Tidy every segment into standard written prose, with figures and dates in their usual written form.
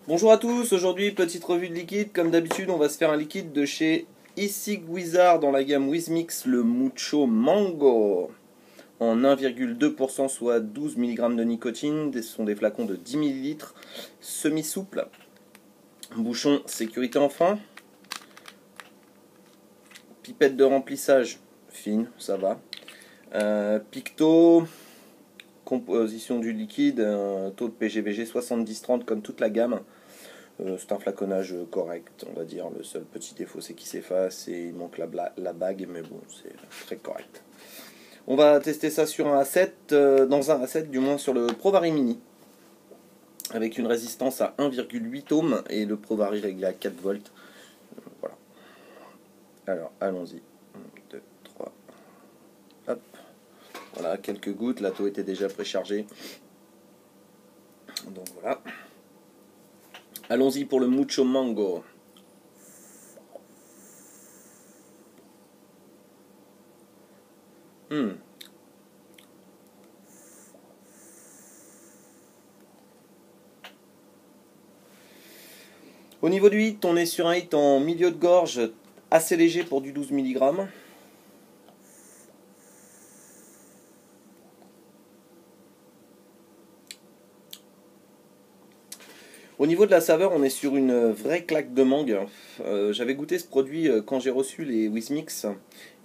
Bonjour à tous, aujourd'hui petite revue de liquide. Comme d'habitude on va se faire un liquide de chez Isig Wizard dans la gamme Wizmix, le Mucho Mango en 1,2% soit 12 mg de nicotine. Ce sont des flacons de 10 ml, semi-souple, bouchon sécurité enfant, pipette de remplissage fine, ça va, picto, composition du liquide, taux de PGVG 70-30 comme toute la gamme. C'est un flaconnage correct, on va dire. Le seul petit défaut, c'est qu'il s'efface et il manque la bague, mais bon, c'est très correct. On va tester ça sur un A7, dans un A7, du moins sur le ProVary Mini, avec une résistance à 1,8 ohms et le ProVary réglé à 4 volts. Voilà. Alors, allons-y. 1, 2, 3. Hop. Voilà, quelques gouttes. La taux était déjà préchargée. Donc voilà. Allons-y pour le Mucho Mango. Au niveau du hit, on est sur un hit en milieu de gorge assez léger pour du 12 mg. Au niveau de la saveur, on est sur une vraie claque de mangue. J'avais goûté ce produit quand j'ai reçu les Wizmix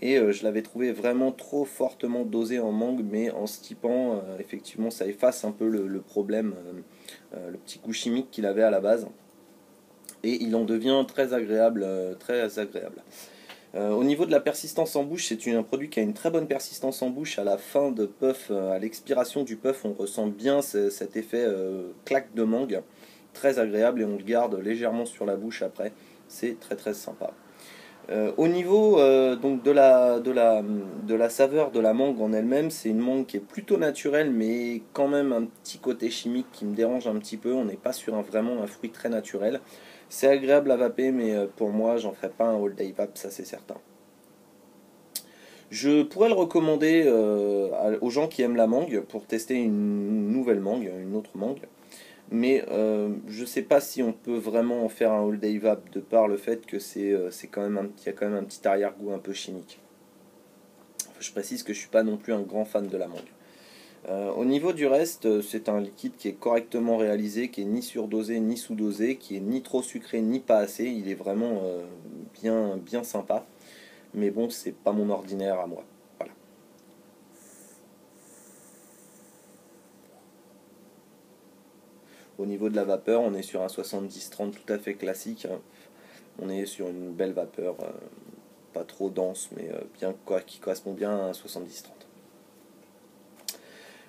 et je l'avais trouvé vraiment trop fortement dosé en mangue, mais en se typant, effectivement, ça efface un peu le problème, le petit goût chimique qu'il avait à la base. Et il en devient très agréable, très agréable. Au niveau de la persistance en bouche, c'est un produit qui a une très bonne persistance en bouche. À la fin de puff, à l'expiration du puff, on ressent bien cet effet claque de mangue, très agréable, et on le garde légèrement sur la bouche après. C'est très très sympa. Au niveau donc de la saveur de la mangue en elle-même, c'est une mangue qui est plutôt naturelle, mais quand même un petit côté chimique qui me dérange un petit peu. On n'est pas sur vraiment un fruit très naturel. C'est agréable à vaper, mais pour moi, j'en ferai pas un all day vape, ça c'est certain. Je pourrais le recommander aux gens qui aiment la mangue pour tester une nouvelle mangue, une autre mangue. Mais je ne sais pas si on peut vraiment en faire un all day vape de par le fait que c'est quand même il y a quand même un petit arrière-goût un peu chimique. Je précise que je ne suis pas non plus un grand fan de la mangue. Au niveau du reste, c'est un liquide qui est correctement réalisé, qui est ni surdosé ni sous-dosé, qui est ni trop sucré ni pas assez. Il est vraiment bien sympa. Mais bon, c'est pas mon ordinaire à moi. Voilà. Au niveau de la vapeur, on est sur un 70-30 tout à fait classique. On est sur une belle vapeur, pas trop dense, mais bien qui correspond bien à un 70-30.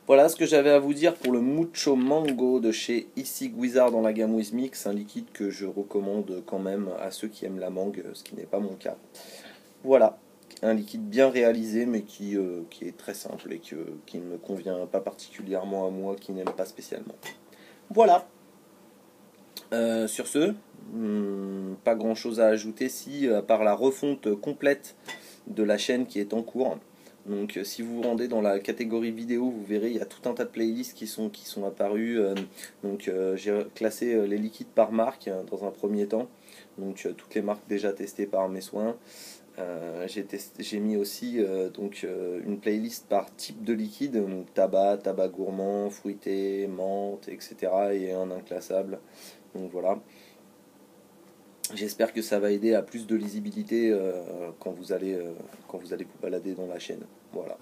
Voilà ce que j'avais à vous dire pour le Mucho Mango de chez Isig Wizard dans la gamme Wizmix, un liquide que je recommande quand même à ceux qui aiment la mangue, ce qui n'est pas mon cas. Voilà, un liquide bien réalisé mais qui est très simple et qui ne me convient pas particulièrement à moi qui n'aime pas spécialement. Voilà, sur ce, pas grand chose à ajouter si à part la refonte complète de la chaîne qui est en cours. Donc si vous vous rendez dans la catégorie vidéo, vous verrez il y a tout un tas de playlists qui sont apparues. J'ai classé les liquides par marque dans un premier temps. Donc toutes les marques déjà testées par mes soins. J'ai mis aussi une playlist par type de liquide, donc tabac gourmand, fruité, menthe, etc. et un inclassable. Donc voilà. J'espère que ça va aider à plus de lisibilité quand vous allez vous balader dans la chaîne. Voilà.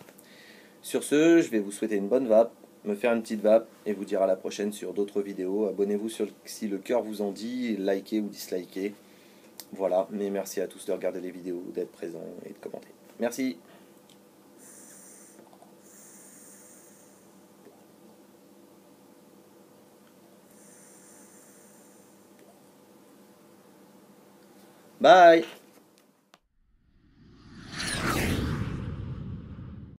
Sur ce, je vais vous souhaiter une bonne vape, me faire une petite vape et vous dire à la prochaine sur d'autres vidéos. Abonnez-vous si le cœur vous en dit, likez ou dislikez. Voilà, mais merci à tous de regarder les vidéos, d'être présents et de commenter. Merci. Bye.